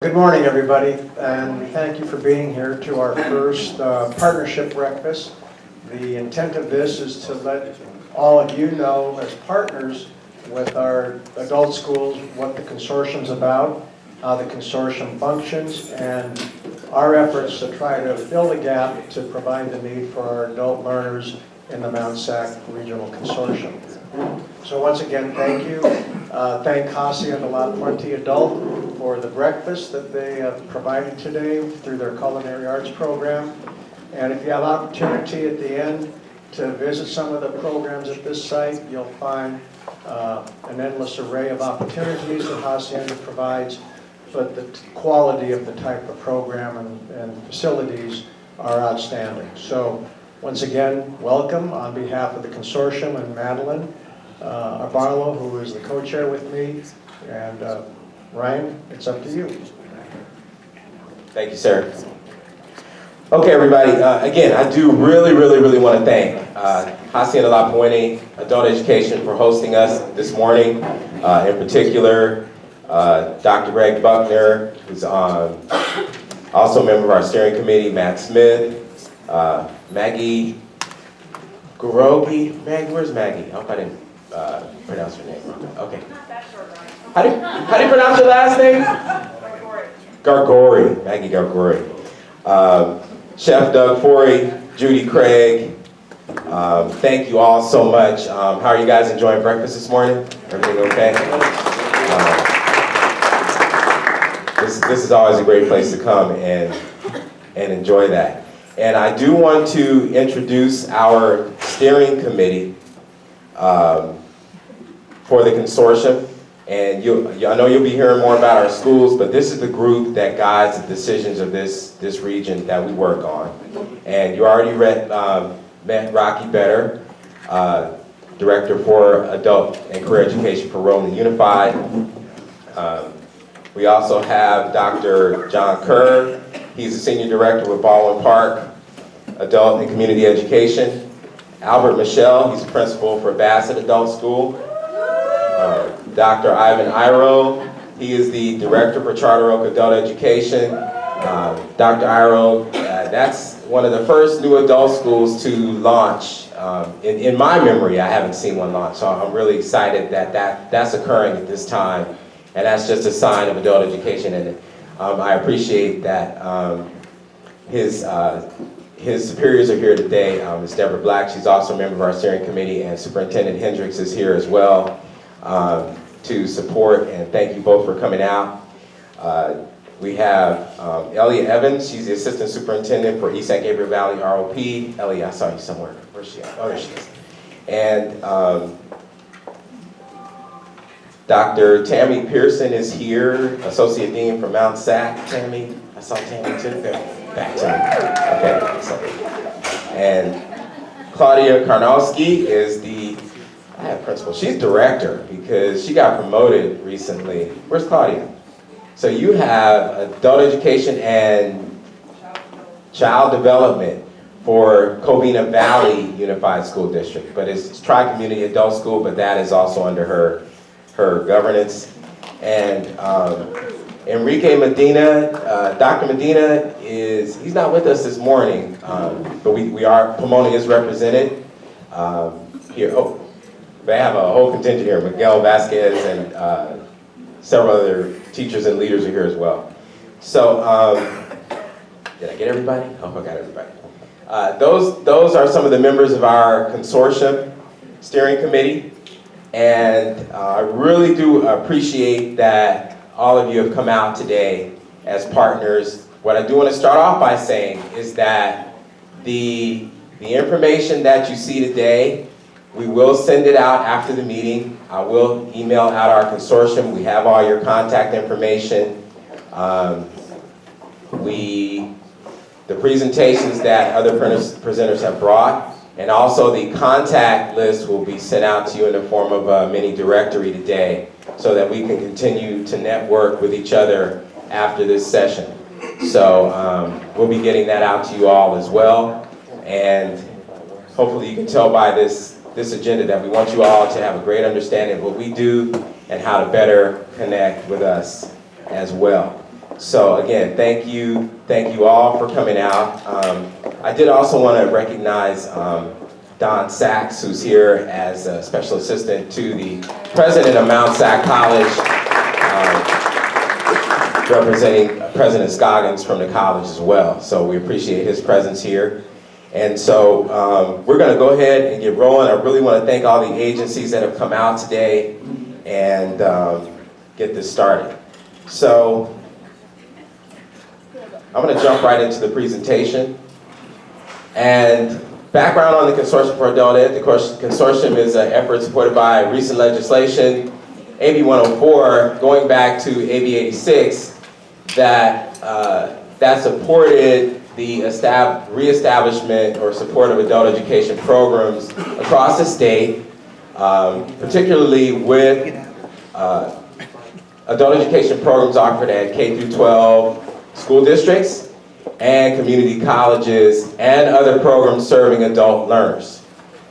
Good morning, everybody, and thank you for being here to our first partnership breakfast. The intent of this is to let all of you know, as partners with our adult schools, what the consortium's about, how the consortium functions, and our efforts to try to fill the gap to provide the need for our adult learners in the Mount Sac Regional Consortium. So once again, thank you. Thank Hacienda La Puente Adult for the breakfast that they have provided today through their culinary arts program. And if you have opportunity at the end to visit some of the programs at this site, you'll find an endless array of opportunities that Hacienda provides, but the quality of the type of program and facilities are outstanding. So once again, welcome on behalf of the consortium and Madeline Barlow, who is the co-chair with me, and Ryan, it's up to you. Thank you, sir. Okay, everybody. Again, I do really want to thank Hacienda La Puente Adult Education for hosting us this morning. In particular, Dr. Greg Buckner, who's also a member of our steering committee, Matt Smith, Maggie Garogi. Maggie, where's Maggie? I hope I didn't pronounce her name wrong. Okay. How do you pronounce your last name? Gargori. Maggie Gargori. Chef Doug Forey, Judy Craig. Thank you all so much. How are you guys enjoying breakfast this morning? Everything okay? This is always a great place to come and enjoy that. And I do want to introduce our steering committee for the consortium. And I know you'll be hearing more about our schools, but this is the group that guides the decisions of this region that we work on. And you already met Rocky Better, Director for Adult and Career Education for Rowland Unified. We also have Dr. John Kerr. He's the Senior Director with Baldwin Park Adult and Community Education. Albert Michelle, he's Principal for Bassett Adult School. Dr. Ivan Iro, he is the Director for Charter Oak Adult Education. Dr. Iro, that's one of the first new adult schools to launch. In my memory, I haven't seen one launch, so I'm really excited that that's occurring at this time. And that's just a sign of adult education. And I appreciate that his superiors are here today. Ms. Deborah Black, she's also a member of our steering committee, and Superintendent Hendricks is here as well to support, and thank you both for coming out. We have Elliot Evans, she's the Assistant Superintendent for East San Gabriel Valley ROP. Ellie, I saw you somewhere. Where's she at? Oh, there she is. And Dr. Tammy Pearson is here, Associate Dean for Mount Sac. Tammy, I saw Tammy too. Back to me. Okay. So, and Claudia Karnowski is I have principal. She's director because she got promoted recently. Where's Claudia? So you have adult education and child development for Covina Valley Unified School District, but it's Tri-Community Adult School, but that is also under her governance. And Enrique Medina, Dr. Medina he's not with us this morning, but we are promoting his represented here. Oh, they have a whole contingent here. Miguel Vasquez and several other teachers and leaders are here as well. So, did I get everybody? Oh, I got everybody. Those are some of the members of our consortium steering committee. And I really do appreciate that all of you have come out today as partners. What I do want to start off by saying is that the information that you see today, we will send it out after the meeting. I will email out our consortium. We have all your contact information. The presentations that other presenters have brought, and also the contact list will be sent out to you in the form of a mini directory today so that we can continue to network with each other after this session. So we'll be getting that out to you all as well. And hopefully you can tell by this agenda that we want you all to have a great understanding of what we do and how to better connect with us as well. So again, thank you all for coming out. I did also want to recognize Don Sachs, who's here as a special assistant to the president of Mount Sac College, representing President Scoggins from the college as well. So we appreciate his presence here. And so we're going to go ahead and get rolling. I really want to thank all the agencies that have come out today and get this started. So I'm going to jump right into the presentation. And background on the Consortium for Adult Ed. The consortium is an effort supported by recent legislation, AB 104, going back to AB 86, that supported the reestablishment or support of adult education programs across the state, particularly with adult education programs offered at K through 12 school districts and community colleges and other programs serving adult learners.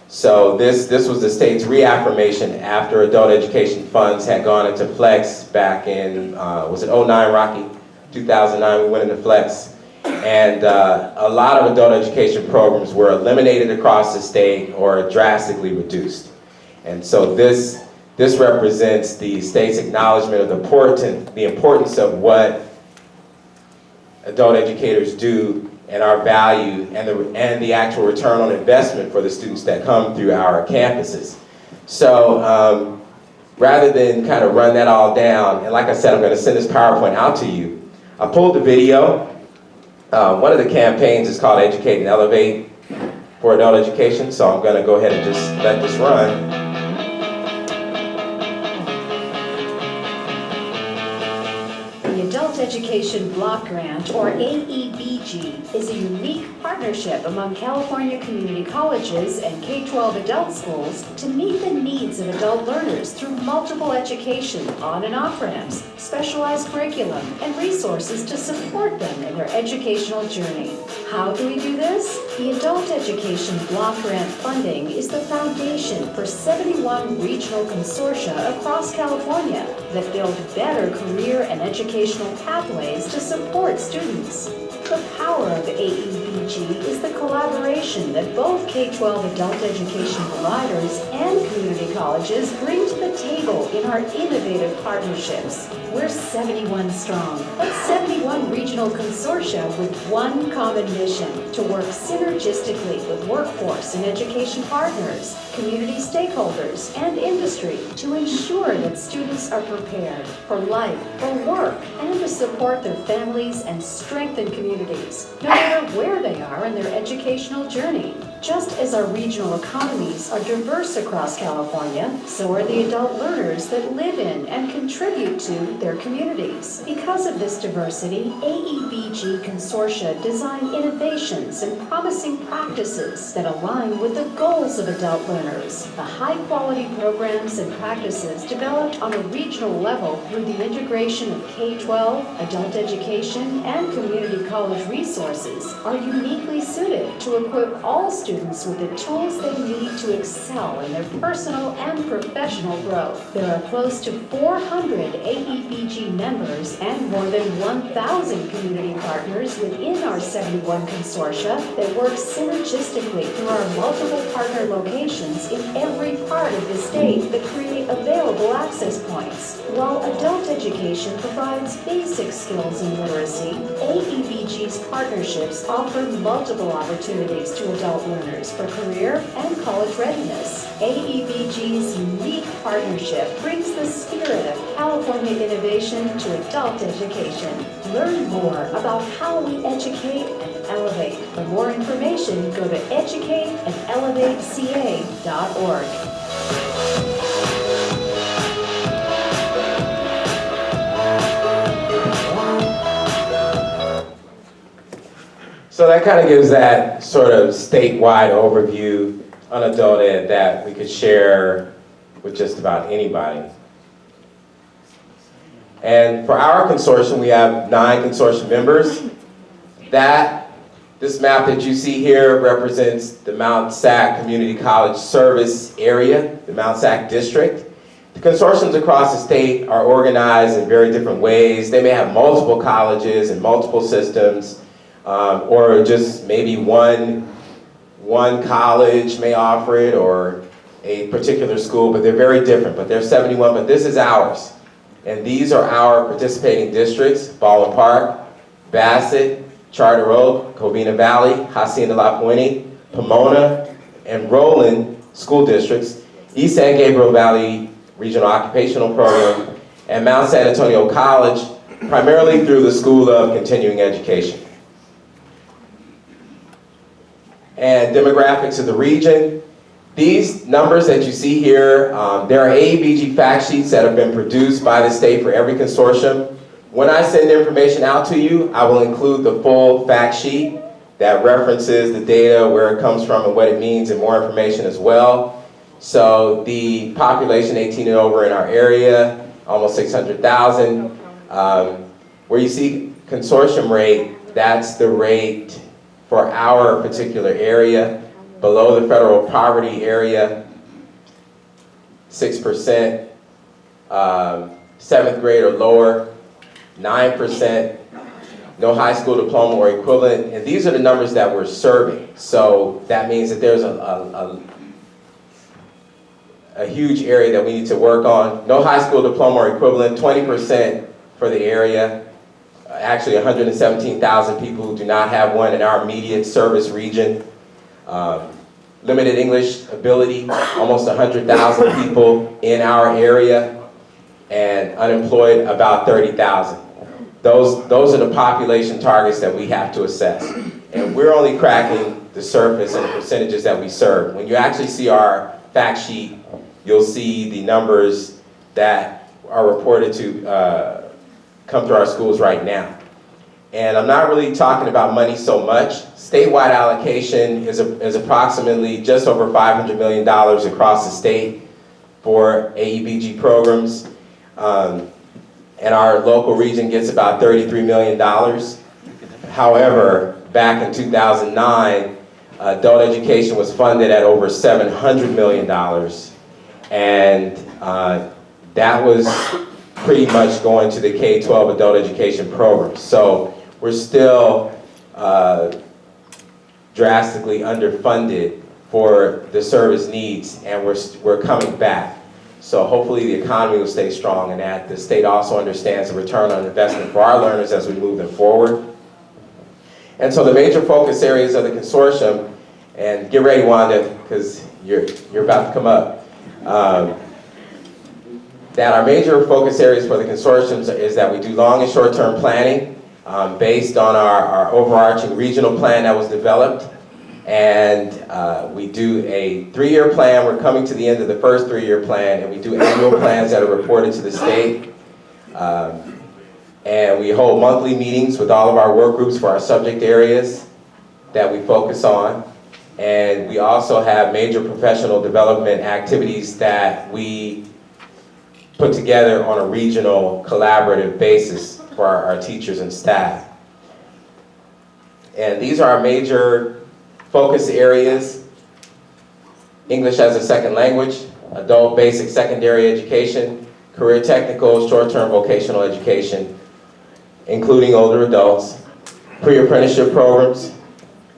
So this was the state's reaffirmation after adult education funds had gone into flex back in, was it 09, Rocky? 2009, we went into flex. And a lot of adult education programs were eliminated across the state or drastically reduced. And so this represents the state's acknowledgement of the importance of what adult educators do and our value and the actual return on investment for the students that come through our campuses. So rather than kind of run that all down, and like I said, I'm going to send this PowerPoint out to you. I pulled the video. One of the campaigns is called Educate and Elevate for adult education, so I'm going to go ahead and just let this run. The Adult Education Block Grant, or AEBG, is a unique partnership among California community colleges and K-12 adult schools to meet the needs of adult learners through multiple education, on and off ramps, specialized curriculum, and resources to support them in their educational journey. How do we do this? The Adult Education Block Grant funding is the foundation for 71 regional consortia across California that build better career and educational pathways to support students. The power of AEBG is the collaboration that both K-12 adult education providers and community colleges bring to the table in our innovative partnerships. We're 71 strong, but 71 regional consortia with one common mission: to work synergistically with workforce and education partners, community stakeholders, and industry to ensure that students are prepared for life, for work, and to support their families and strengthen communities, no matter where they are in their educational journey. Just as our regional economies are diverse across California, so are the adult learners that live in and contribute to their communities. Because of this diversity, AEBG consortia design innovations and promising practices that align with the goals of adult learners. The high-quality programs and practices developed on a regional level through the integration of K-12, adult education, and community college resources are uniquely suited to equip all students with the tools they need to excel in their personal and professional growth. There are close to 400 AEBG members and more than 1,000 community partners within our 71 consortia that work synergistically through our multiple partner locations in every part of the state that create available access points. While adult education provides basic skills in literacy, AEBG's partnerships offer multiple opportunities to adult learners for career and college readiness. AEBG's unique partnership brings the spirit of California innovation to adult education. Learn more about how we educate and elevate. For more information, go to educateandelevateca.org. So that kind of gives that sort of statewide overview on adult ed that we could share with just about anybody. And for our consortium, we have 9 consortium members. This map that you see here represents the Mount Sac Community College Service area, the Mount Sac District. The consortiums across the state are organized in very different ways. They may have multiple colleges and multiple systems, or just maybe one college may offer it, or a particular school, but they're very different. But there's 71, but this is ours. And these are our participating districts: Baldwin Park, Bassett, Charter Oak, Covina Valley, Hacienda La Puente, Pomona, and Roland school districts, East San Gabriel Valley Regional Occupational Program, and Mount San Antonio College, primarily through the School of Continuing Education. And demographics of the region. These numbers that you see here, there are AEBG fact sheets that have been produced by the state for every consortium. When I send information out to you, I will include the full fact sheet that references the data, where it comes from and what it means, and more information as well. So the population 18 and over in our area, almost 600,000. Where you see consortium rate, that's the rate for our particular area. Below the federal poverty area, 6%, 7th grade or lower, 9%, no high school diploma or equivalent. And these are the numbers that we're serving. So that means that there's a huge area that we need to work on. No high school diploma or equivalent, 20% for the area. Actually 117,000 people who do not have one in our immediate service region. Limited English ability, almost 100,000 people in our area, and unemployed about 30,000. Those are the population targets that we have to assess. And we're only cracking the surface and the percentages that we serve. When you actually see our fact sheet, you'll see the numbers that are reported to come through our schools right now. And I'm not really talking about money so much. Statewide allocation is approximately just over $500 million across the state for AEBG programs. And our local region gets about $33 million. However, back in 2009, adult education was funded at over $700 million. And that was pretty much going to the K-12 adult education program. So we're still drastically underfunded for the service needs, and we're coming back. So hopefully the economy will stay strong, and that the state also understands the return on investment for our learners as we move them forward. And so the major focus areas of the consortium, and get ready, Wanda, because you're about to come up. That our major focus areas for the consortiums is that we do long and short-term planning based on our overarching regional plan that was developed. And we do a 3-year plan. We're coming to the end of the first 3-year plan, and we do annual plans that are reported to the state. And we hold monthly meetings with all of our work groups for our subject areas that we focus on. And we also have major professional development activities that we put together on a regional collaborative basis for our teachers and staff. And these are our major focus areas: English as a second language, adult basic secondary education, career technical, short-term vocational education, including older adults, pre-apprenticeship programs,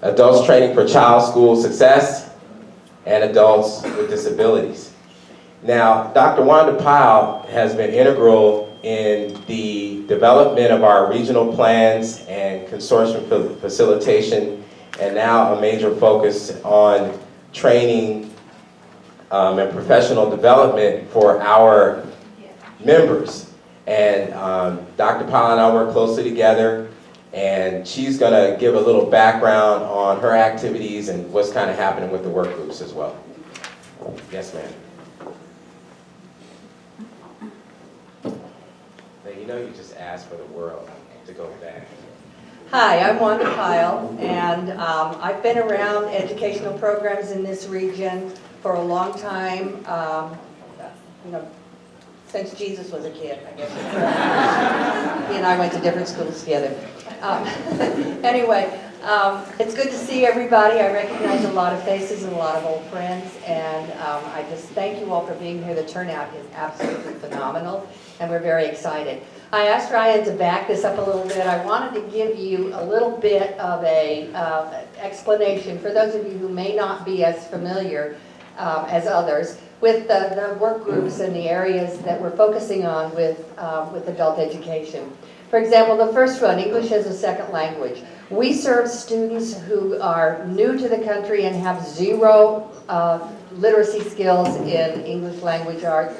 adults training for child school success, and adults with disabilities. Now, Dr. Wanda Pyle has been integral in the development of our regional plans and consortium facilitation, and now a major focus on training and professional development for our members. And Dr. Pyle and I work closely together, and she's going to give a little background on her activities and what's kind of happening with the work groups as well. Yes, ma'am. You know, you just asked for the world to go back. Hi, I'm Wanda Pyle, and I've been around educational programs in this region for a long time, since Jesus was a kid, I guess. He and I went to different schools together. Anyway, it's good to see everybody. I recognize a lot of faces and a lot of old friends, and I just thank you all for being here. The turnout is absolutely phenomenal, and we're very excited. I asked Ryan to back this up a little bit. I wanted to give you a little bit of a explanation for those of you who may not be as familiar as others with the work groups and the areas that we're focusing on with adult education. For example, the first one, English as a second language. We serve students who are new to the country and have zero literacy skills in English language arts,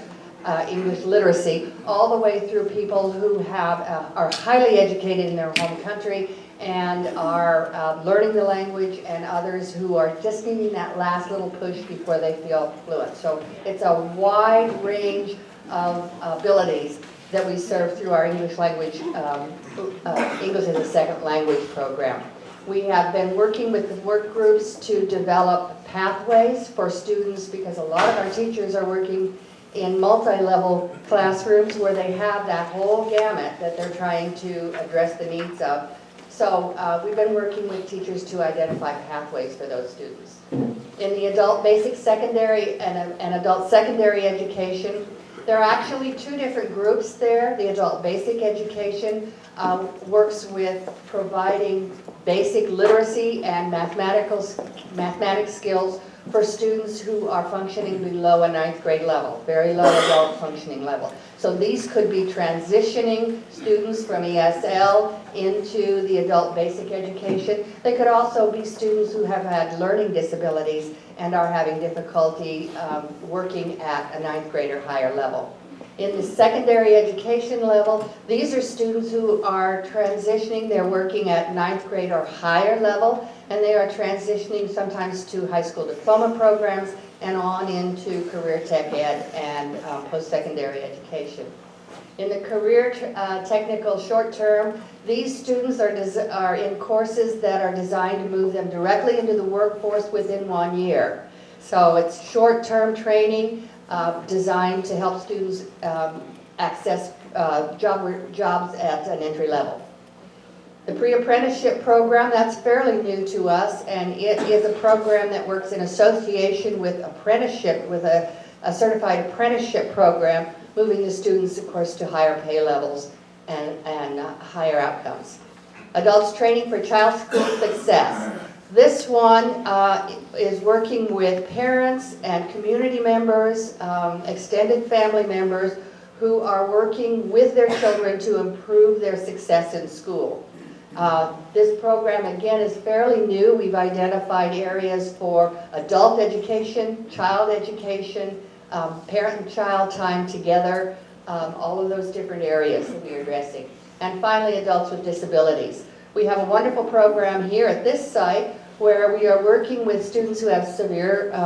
English literacy, all the way through people who are highly educated in their home country and are learning the language, and others who are just needing that last little push before they feel fluent. So it's a wide range of abilities that we serve through our English language, English as a second language program. We have been working with the work groups to develop pathways for students, because a lot of our teachers are working in multi-level classrooms where they have that whole gamut that they're trying to address the needs of. So we've been working with teachers to identify pathways for those students. In the adult basic secondary and adult secondary education, there are actually two different groups there. The adult basic education works with providing basic literacy and mathematics skills for students who are functioning below a 9th grade level, very low adult functioning level. So these could be transitioning students from ESL into the adult basic education. They could also be students who have had learning disabilities and are having difficulty working at a 9th grade or higher level. In the secondary education level, these are students who are transitioning. They're working at 9th grade or higher level, and they are transitioning sometimes to high school diploma programs and on into career tech ed and post-secondary education. In the career technical short term, these students are in courses that are designed to move them directly into the workforce within 1 year. So it's short-term training designed to help students access jobs at an entry level. The pre-apprenticeship program, that's fairly new to us, and it is a program that works in association with apprenticeship, with a certified apprenticeship program, moving the students, of course, to higher pay levels and higher outcomes. Adults training for child school success. This one is working with parents and community members, extended family members who are working with their children to improve their success in school. This program, again, is fairly new. We've identified areas for adult education, child education, parent and child time together, all of those different areas that we are addressing. And finally, adults with disabilities. We have a wonderful program here at this site where we are working with students who have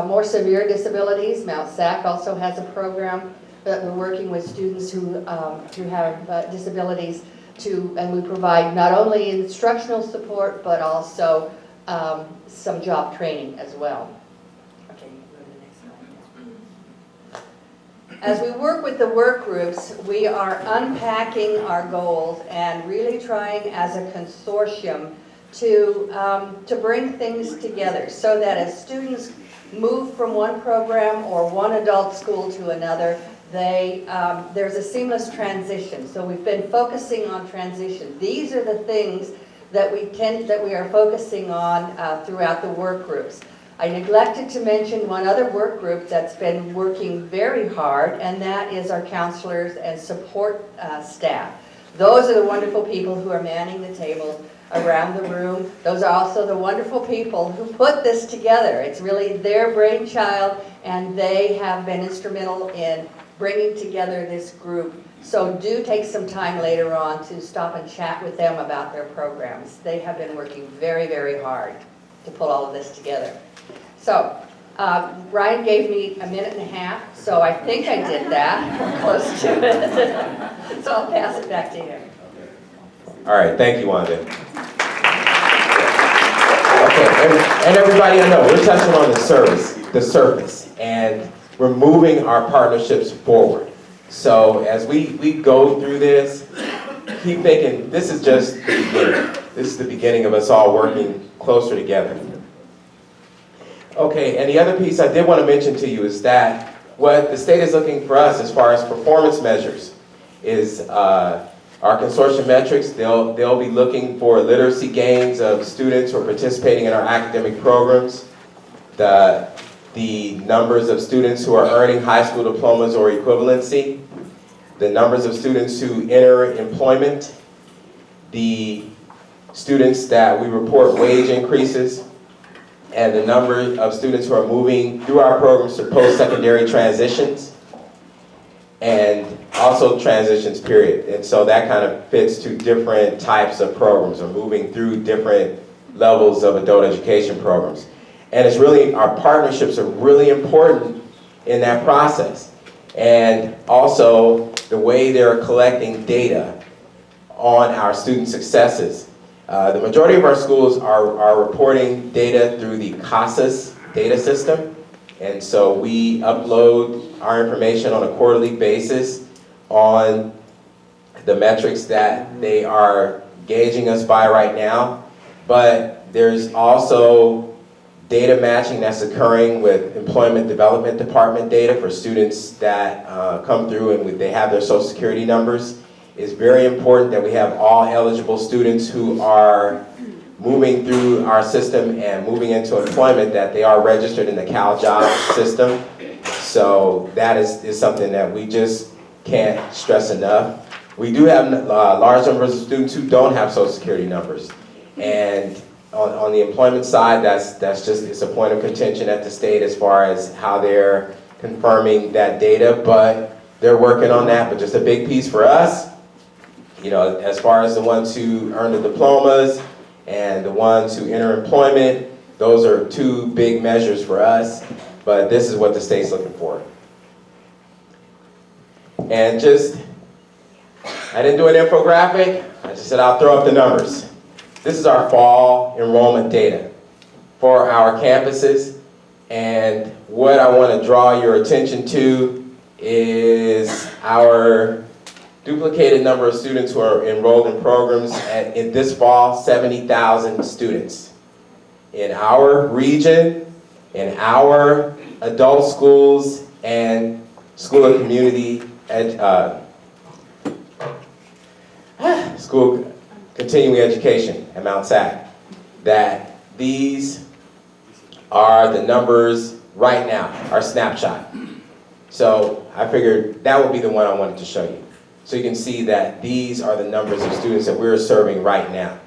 more severe disabilities. Mount SAC also has a program that we're working with students who have disabilities and we provide not only instructional support, but also some job training as well. Okay, go to the next slide. As we work with the work groups, we are unpacking our goals and really trying as a consortium to bring things together so that as students move from one program or one adult school to another, there's a seamless transition. So we've been focusing on transition. These are the things that we are focusing on throughout the work groups. I neglected to mention one other work group that's been working very hard, and that is our counselors and support staff. Those are the wonderful people who are manning the tables around the room. Those are also the wonderful people who put this together. It's really their brainchild, and they have been instrumental in bringing together this group. So do take some time later on to stop and chat with them about their programs. They have been working very, very hard to pull all of this together. So Ryan gave me a minute and a half, so I think I did that, close to it. So I'll pass it back to him. All right, thank you, Wanda. Okay, and everybody, I know we're touching on the surface, and we're moving our partnerships forward. So as we go through this, keep thinking, this is just the beginning. This is the beginning of us all working closer together. Okay, and the other piece I did want to mention to you is that what the state is looking for us as far as performance measures is our consortium metrics. They'll be looking for literacy gains of students who are participating in our academic programs, the numbers of students who are earning high school diplomas or equivalency, the numbers of students who enter employment, the students that we report wage increases, and the number of students who are moving through our programs to post-secondary transitions, and also transitions, period. And so that kind of fits to different types of programs, or moving through different levels of adult education programs. And it's really, our partnerships are really important in that process. And also the way they're collecting data on our student successes. The majority of our schools are reporting data through the CASAS data system. And so we upload our information on a quarterly basis on the metrics that they are gauging us by right now. But there's also data matching that's occurring with Employment Development Department data for students that come through and they have their Social Security numbers. It's very important that we have all eligible students who are moving through our system and moving into employment, that they are registered in the Cal Jobs system. So that is something that we just can't stress enough. We do have large numbers of students who don't have Social Security numbers. And on the employment side, it's a point of contention at the state as far as how they're confirming that data, but they're working on that. But just a big piece for us, you know, as far as the ones who earn the diplomas and the ones who enter employment, those are two big measures for us, but this is what the state's looking for. And I didn't do an infographic, I just said I'll throw up the numbers. This is our fall enrollment data for our campuses, and what I want to draw your attention to is our duplicated number of students who are enrolled in programs in this fall, 70,000 students. In our region, in our adult schools, and School of Community, School Continuing Education at Mount SAC, that these are the numbers right now, our snapshot. So I figured that would be the one I wanted to show you. So you can see that these are the numbers of students that we're serving right now.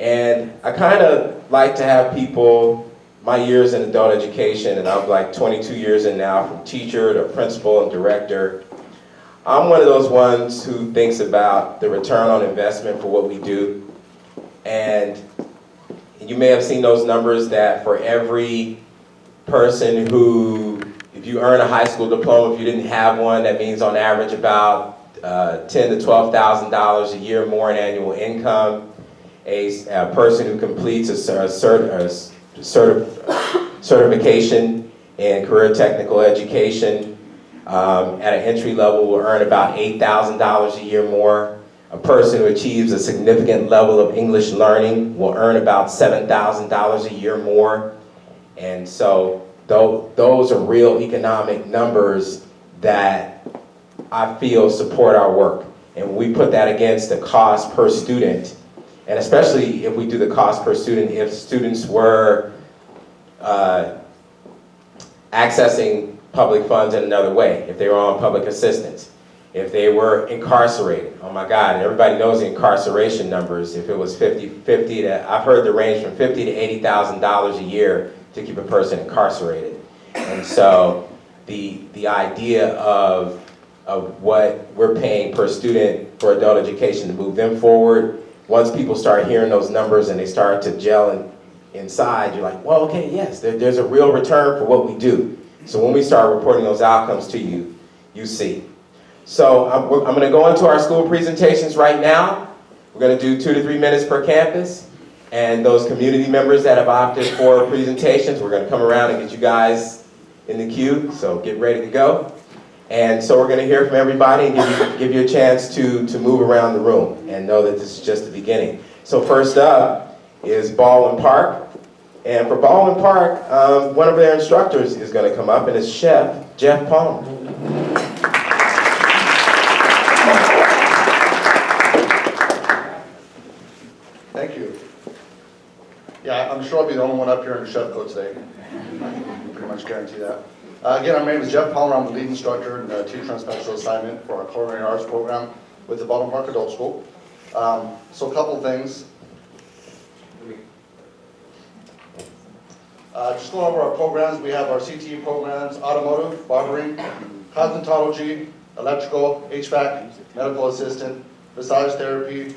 And I kind of like to have people, my years in adult education, and I'm like 22 years in now, from teacher to principal and director, I'm one of those ones who thinks about the return on investment for what we do. And you may have seen those numbers that for every person who, if you earn a high school diploma, if you didn't have one, that means on average about $10,000 to $12,000 a year more in annual income. A person who completes a certification in career technical education at an entry level will earn about $8,000 a year more. A person who achieves a significant level of English learning will earn about $7,000 a year more. And so those are real economic numbers that I feel support our work. And when we put that against the cost per student, and especially if we do the cost per student, if students were accessing public funds in another way, if they were on public assistance, if they were incarcerated, oh my God, and everybody knows the incarceration numbers, if it was 50 to, I've heard the range from $50,000 to $80,000 a year to keep a person incarcerated. And so the idea of what we're paying per student for adult education to move them forward, once people start hearing those numbers and they start to gel inside, you're like, well, okay, yes, there's a real return for what we do. So when we start reporting those outcomes to you, you see. So I'm going to go into our school presentations right now. We're going to do 2 to 3 minutes per campus. And those community members that have opted for presentations, we're going to come around and get you guys in the queue. So get ready to go. And so we're going to hear from everybody and give you a chance to move around the room and know that this is just the beginning. So first up is Baldwin Park. And for Baldwin Park, one of their instructors is going to come up, and it's Chef Jeff Palmer. Thank you. Yeah, I'm sure I'll be the only one up here in the chef coat today. I can pretty much guarantee that. Again, my name is Jeff Palmer. I'm the lead instructor and teacher on special assignment for our culinary arts program with the Baldwin Park Adult School. So a couple things. Just going over our programs, we have our CTE programs: automotive, barbering, cosmetology, electrical, HVAC, medical assistant, massage therapy,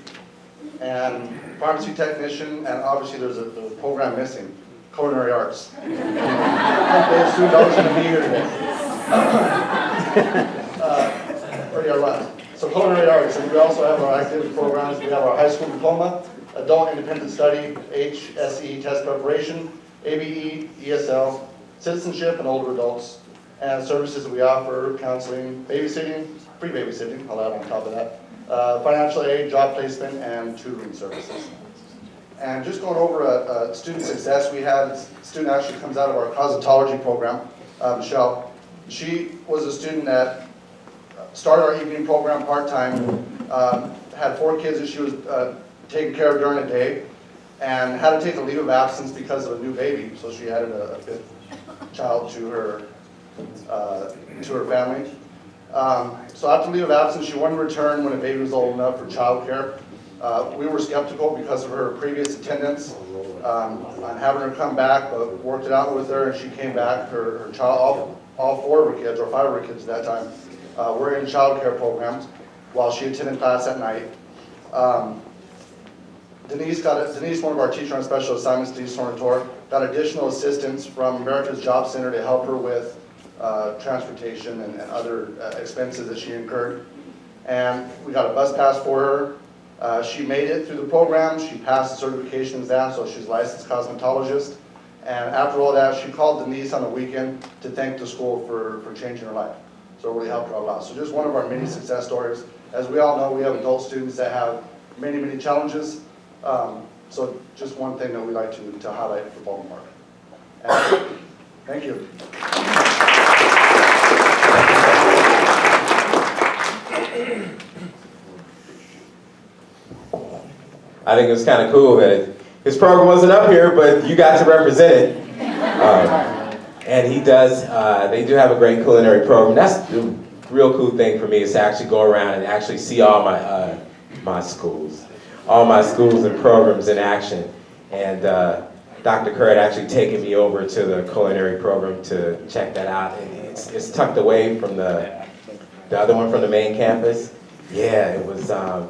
and pharmacy technician, and obviously there's a program missing, culinary arts. Those students are going to be here today. So culinary arts, and we also have our activity programs. We have our high school diploma, adult independent study, HSE test preparation, ABE, ESL, citizenship and older adults, and services that we offer: counseling, babysitting, free babysitting, I'll add on top of that, financial aid, job placement, and tutoring services. And just going over student success, we had a student actually comes out of our cosmetology program, Michelle. She was a student that started our evening program part-time, had 4 kids that she was taking care of during the day, and had to take a leave of absence because of a new baby, so she added a 5th child to her family. So after leave of absence, she wanted to return when the baby was old enough for childcare. We were skeptical because of her previous attendance on having her come back, but worked it out with her, and she came back. Her child, all 4 of her kids, or 5 of her kids at that time, were in childcare programs while she attended class at night. Denise, one of our teacher on special assignments, Denise Sornator, got additional assistance from America's Job Center to help her with transportation and other expenses that she incurred. And we got a bus pass for her. She made it through the program. She passed the certification exam, so she's a licensed cosmetologist. And after all that, she called Denise on the weekend to thank the school for changing her life. So it really helped her out a lot. So just one of our many success stories. As we all know, we have adult students that have many, many challenges. So just one thing that we like to highlight for Baldwin Park. And thank you. I think it was kind of cool that his program wasn't up here, but you got to represent it. And he does, they do have a great culinary program. That's the real cool thing for me, is to actually go around and actually see all my schools and programs in action. And Dr. Kerr had actually taken me over to the culinary program to check that out. And it's tucked away from the other one from the main campus. Yeah, it was. I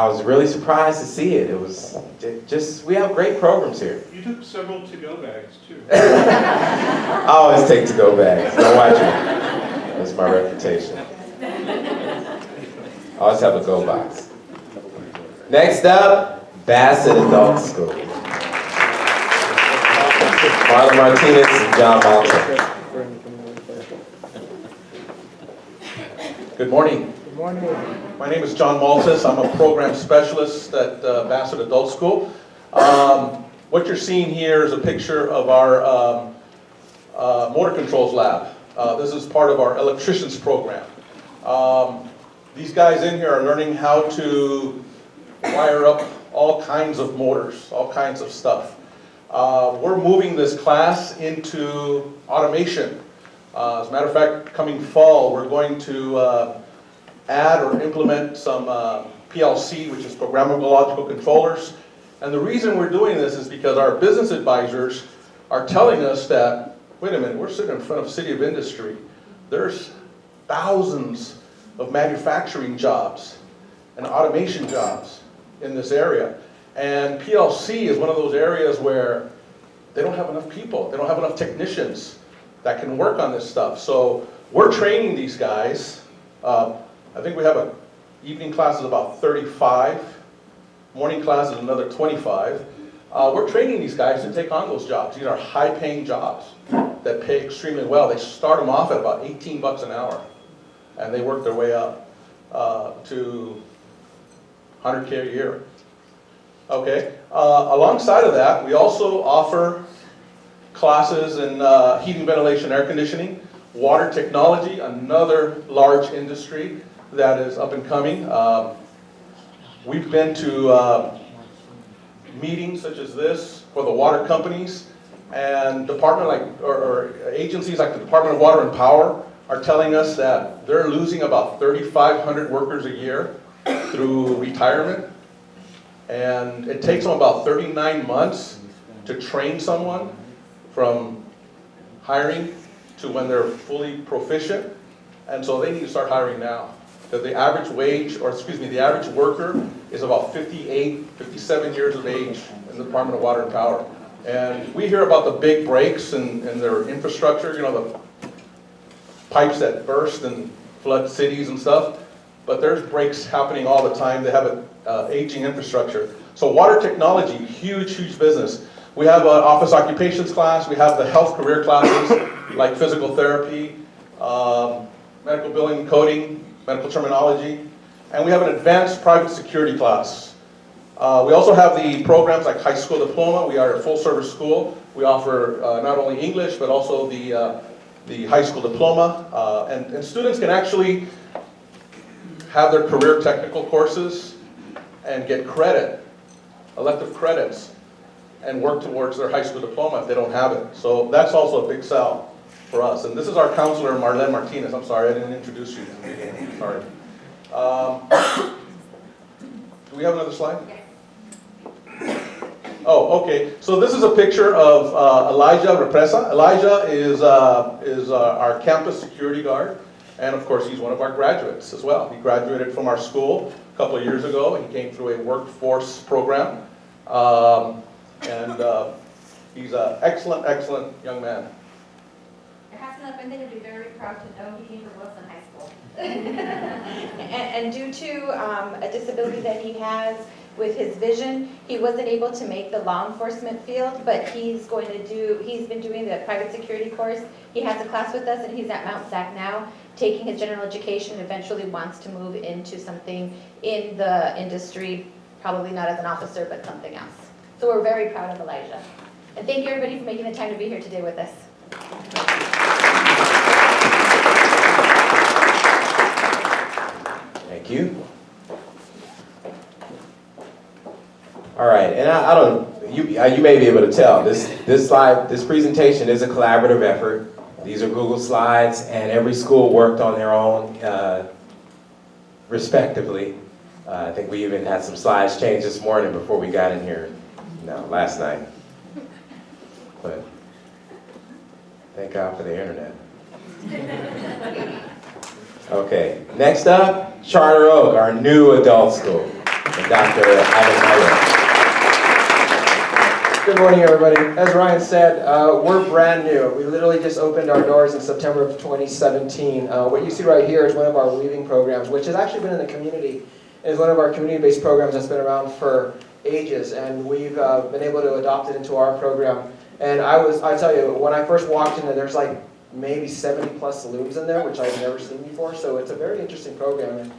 was really surprised to see it. It was just. We have great programs here. You took several to-go bags too. I always take to-go bags. Don't watch me. That's my reputation. I always have a go box. Next up, Bassett Adult School. Marlon Martinez and John Malta. Good morning. Good morning. My name is John Maltis. I'm a program specialist at Bassett Adult School. What you're seeing here is a picture of our motor controls lab. This is part of our electricians program. These guys in here are learning how to wire up all kinds of motors, all kinds of stuff. We're moving this class into automation. As a matter of fact, coming fall, we're going to add or implement some PLC, which is programmable logical controllers. And the reason we're doing this is because our business advisors are telling us that, wait a minute, we're sitting in front of City of Industry. There's thousands of manufacturing jobs and automation jobs in this area. And PLC is one of those areas where they don't have enough people. They don't have enough technicians that can work on this stuff. So we're training these guys. I think we have an evening class is about 35. Morning class is another 25. We're training these guys to take on those jobs. These are high-paying jobs that pay extremely well. They start them off at about 18 bucks an hour. and they work their way up to 100K a year. Okay, alongside of that, we also offer classes in heating, ventilation, air conditioning, water technology, another large industry that is up and coming. We've been to meetings such as this for the water companies, and agencies like the Department of Water and Power are telling us that they're losing about 3,500 workers a year through retirement. And it takes them about 39 months to train someone from hiring to when they're fully proficient. And so they need to start hiring now. Because the average the average worker is about 58, 57 years of age in the Department of Water and Power. And we hear about the big breaks in their infrastructure, you know, the pipes that burst and flood cities and stuff. But there's breaks happening all the time. They have an aging infrastructure. So water technology, huge, huge business. We have an office occupations class. We have the health career classes like physical therapy, medical billing and coding, medical terminology. And we have an advanced private security class. We also have the programs like high school diploma. We are a full service school. We offer not only English, but also the high school diploma. And students can actually have their career technical courses and get credit, elective credits, and work towards their high school diploma if they don't have it. So that's also a big sell for us. And this is our counselor, Marlene Martinez. I'm sorry, I didn't introduce you. Sorry. Do we have another slide? Oh, okay. So this is a picture of Elijah Represa. Elijah is our campus security guard. And of course, he's one of our graduates as well. He graduated from our school a couple of years ago. He came through a workforce program. He's an excellent, excellent young man. It has nothing to be very proud to know he came to Wilson High School. And due to a disability that he has with his vision, he wasn't able to make the law enforcement field, but he's been doing the private security course. He has a class with us and he's at Mount Sac now, taking his general education, and eventually wants to move into something in the industry, probably not as an officer, but something else. So we're very proud of Elijah. And thank you everybody for making the time to be here today with us. Thank you. All right, and you may be able to tell, this presentation is a collaborative effort. These are Google Slides, and every school worked on their own respectively. I think we even had some slides changed this morning before we got in here, last night. But thank God for the internet. Okay, next up, Charter Oak, our new adult school, and Dr. Ivan. Good morning, everybody. As Ryan said, we're brand new. We literally just opened our doors in September of 2017. What you see right here is one of our weaving programs, which has actually been in the community. It is one of our community-based programs that's been around for ages, and we've been able to adopt it into our program. And I tell you, when I first walked in there's like maybe 70 plus looms in there, which I've never seen before. So it's a very interesting program. And